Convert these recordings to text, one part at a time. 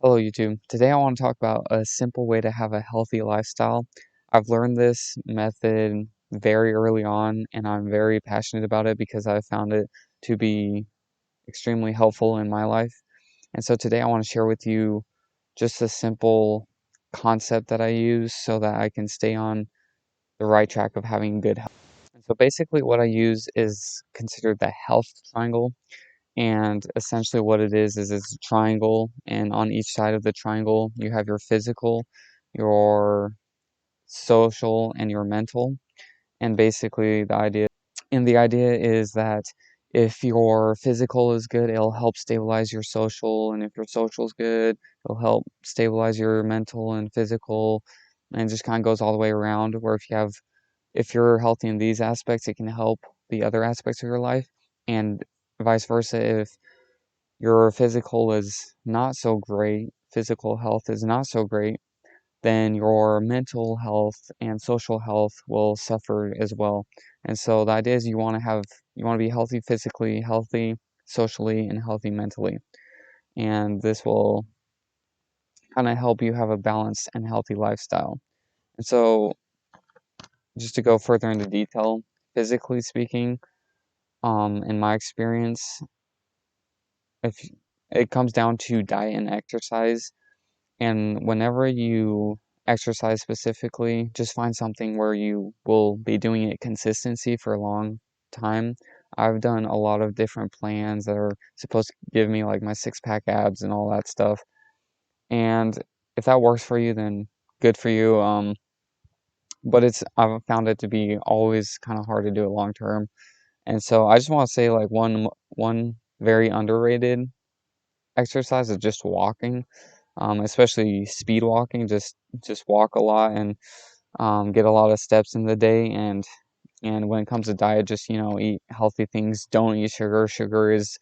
Hello, YouTube. Today I want to talk about a simple way to have a healthy lifestyle. I've learned this method very early on, and I'm very passionate about it because I found it to be extremely helpful in my life. And so today I want to share with you just a simple concept that I use so that I can stay on the right track of having good health. And so basically, what I use is considered the health triangle. And essentially, what it is it's a triangle, and on each side of the triangle, you have your physical, your social, and your mental. And basically, the idea is that if your physical is good, it'll help stabilize your social, and if your social is good, it'll help stabilize your mental and physical, and it just kind of goes all the way around. Where if you're healthy in these aspects, it can help the other aspects of your life, and vice versa. If your physical health is not so great, then your mental health and social health will suffer as well. And so the idea is you want to be healthy physically, healthy socially, and healthy mentally. And this will kind of help you have a balanced and healthy lifestyle. And so just to go further into detail, physically speaking, in my experience, if it comes down to diet and exercise. And whenever you exercise specifically, just find something where you will be doing it consistency for a long time. I've done a lot of different plans that are supposed to give me like my six pack abs and all that stuff. And if that works for you, then good for you. But I've found it to be always kind of hard to do it long term. And so I just want to say like one very underrated exercise is just walking, especially speed walking. Just walk a lot and get a lot of steps in the day. And when it comes to diet, just eat healthy things. Don't eat sugar. Sugar is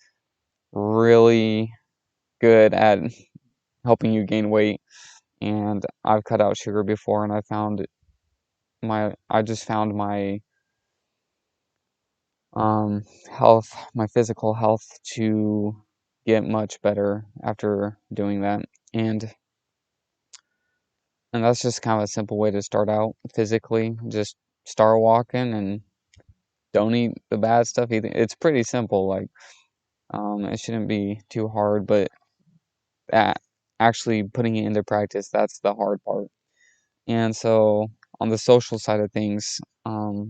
really good at helping you gain weight. And I've cut out sugar before, and I just found my um my physical health to get much better after doing that. And that's just kind of a simple way to start out physically. Just start walking and don't eat the bad stuff either. It's pretty simple. Like, it shouldn't be too hard, but that actually putting it into practice, that's the hard part. And so on the social side of things, I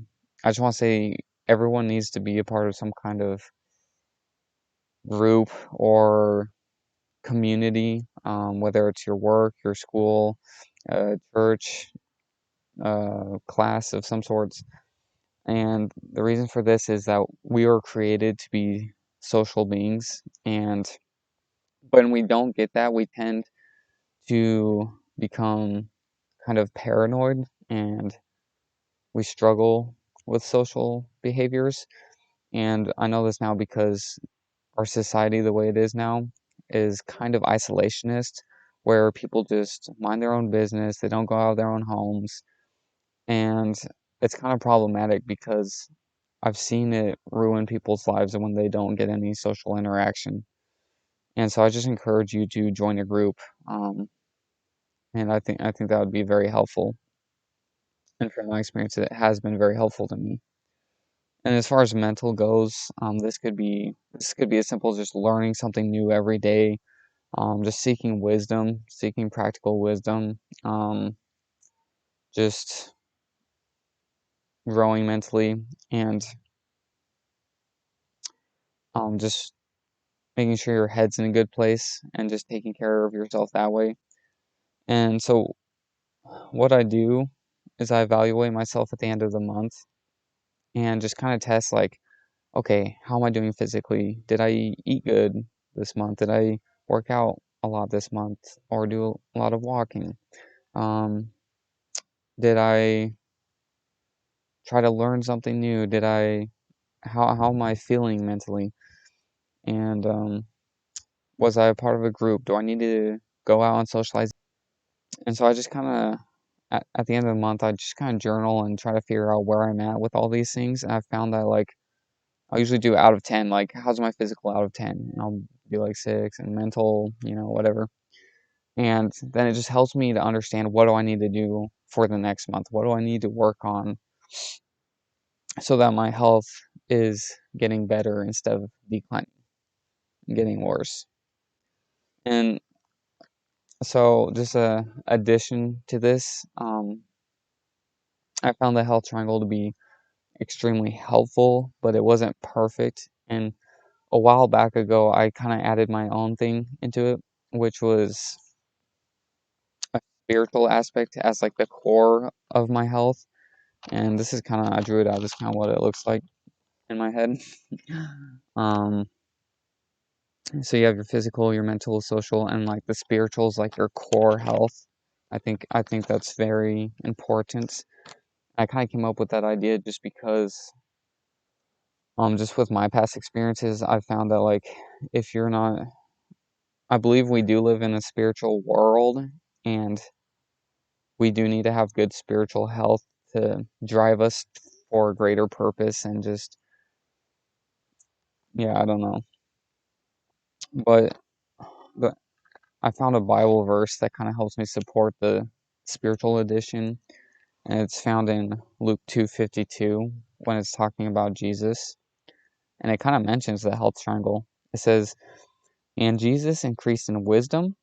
just want to say everyone needs to be a part of some kind of group or community, whether it's your work, your school, church, class of some sorts. And the reason for this is that we were created to be social beings. And when we don't get that, we tend to become kind of paranoid, and we struggle with social behaviors. And I know this now because our society, the way it is now, is kind of isolationist, where people just mind their own business, they don't go out of their own homes. And it's kind of problematic because I've seen it ruin people's lives when they don't get any social interaction. And so I just encourage you to join a group. And I think that would be very helpful. And from my experience, it has been very helpful to me. And as far as mental goes, this could be as simple as just learning something new every day, just seeking wisdom, seeking practical wisdom, just growing mentally, and just making sure your head's in a good place and just taking care of yourself that way. And so what I do is I evaluate myself at the end of the month and just kind of test like, okay, how am I doing physically? Did I eat good this month? Did I work out a lot this month or do a lot of walking? Um, did I try to learn something new? How am I feeling mentally? And was I a part of a group? Do I need to go out and socialize? And so I just kind of, at the end of the month, I just kind of journal and try to figure out where I'm at with all these things. And I found that like I'll usually do out of 10, like how's my physical out of 10? And I'll be like 6, and mental, whatever. And then it just helps me to understand, what do I need to do for the next month? What do I need to work on so that my health is getting better instead of declining, getting worse. And so, just a addition to this, I found the health triangle to be extremely helpful, but it wasn't perfect. And a while back ago, I kind of added my own thing into it, which was a spiritual aspect as like the core of my health. And this is kind of, I drew it out. This is kind of what it looks like in my head. um, so you have your physical, your mental, social, and like the spirituals, like your core health. I think that's very important. I kind of came up with that idea just because, just with my past experiences, I found that like if you're not, I believe we do live in a spiritual world, and we do need to have good spiritual health to drive us for a greater purpose and just, yeah, I don't know. But the, I found a Bible verse that kind of helps me support the spiritual edition, and it's found in Luke 2:52 when it's talking about Jesus, and it kind of mentions the health triangle. It says, "And Jesus increased in wisdom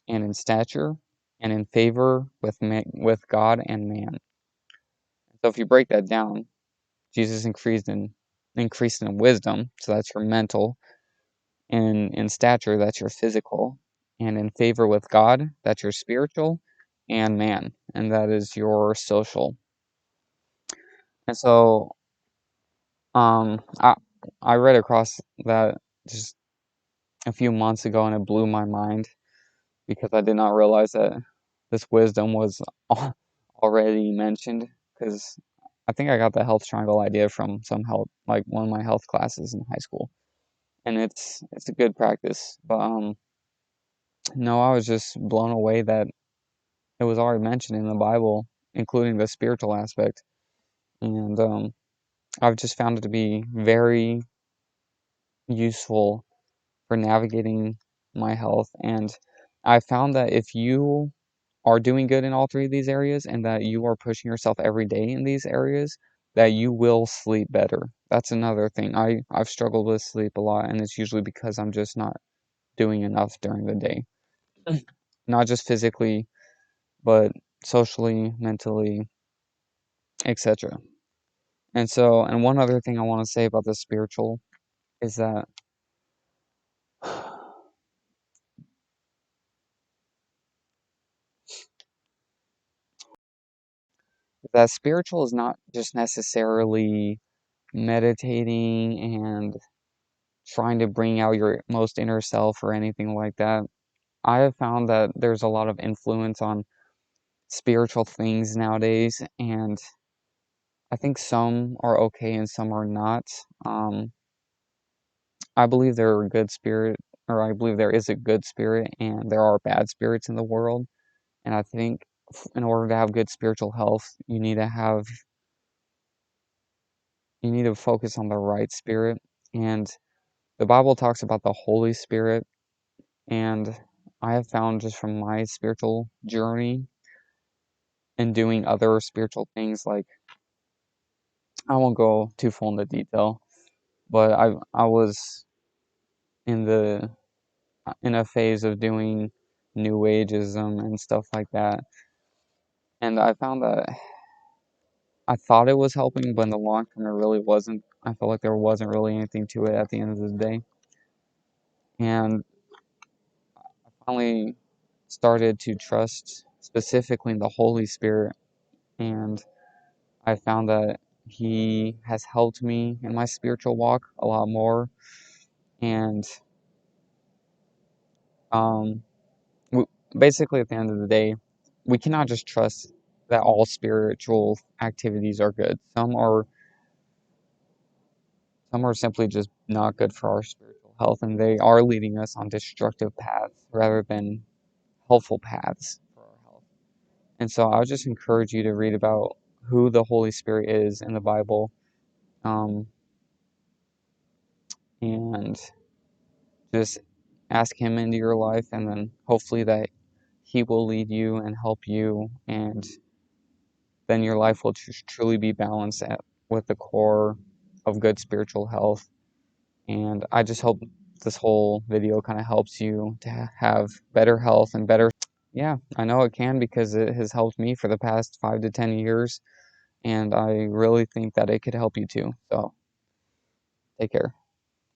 and in stature and in favor with God and man." So if you break that down, Jesus increased in wisdom, so that's your mental, and in stature, that's your physical, and in favor with God, that's your spiritual, and man, and that is your social. And so, um, I I read across that just a few months ago, and it blew my mind because I did not realize that this wisdom was already mentioned. Because I think I got the health triangle idea from some health, like one of my health classes in high school, and it's a good practice. But no, I was just blown away that it was already mentioned in the Bible, including the spiritual aspect. And I've just found it to be very useful for navigating my health. And I found that if you are doing good in all three of these areas and that you are pushing yourself every day in these areas, that you will sleep better. That's another thing. I've struggled with sleep a lot, and it's usually because I'm just not doing enough during the day. Not just physically, but socially, mentally, etc. And so, and one other thing I want to say about the spiritual is that spiritual is not just necessarily meditating and trying to bring out your most inner self or anything like that. I have found that there's a lot of influence on spiritual things nowadays, and I think some are okay and some are not. I believe there are good spirit, or I believe there is a good spirit, and there are bad spirits in the world. And I think in order to have good spiritual health, you need to focus on the right spirit. And the Bible talks about the Holy Spirit, and I have found just from my spiritual journey and doing other spiritual things, like I won't go too full into detail, but I was in the in a phase of doing New Ageism and stuff like that, and I found that I thought it was helping, but in the long term, it really wasn't. I felt like there wasn't really anything to it at the end of the day. And I finally started to trust specifically in the Holy Spirit. And I found that He has helped me in my spiritual walk a lot more. And um, basically, at the end of the day, we cannot just trust that all spiritual activities are good. Some are simply just not good for our spiritual health, and they are leading us on destructive paths rather than helpful paths for our health. And so I would just encourage you to read about who the Holy Spirit is in the Bible, um, and just ask Him into your life, and then hopefully that He will lead you and help you, and then your life will truly be balanced with the core of good spiritual health. And I just hope this whole video kind of helps you to have better health and better. Yeah, I know it can because it has helped me for the past 5 to 10 years, and I really think that it could help you too. So take care.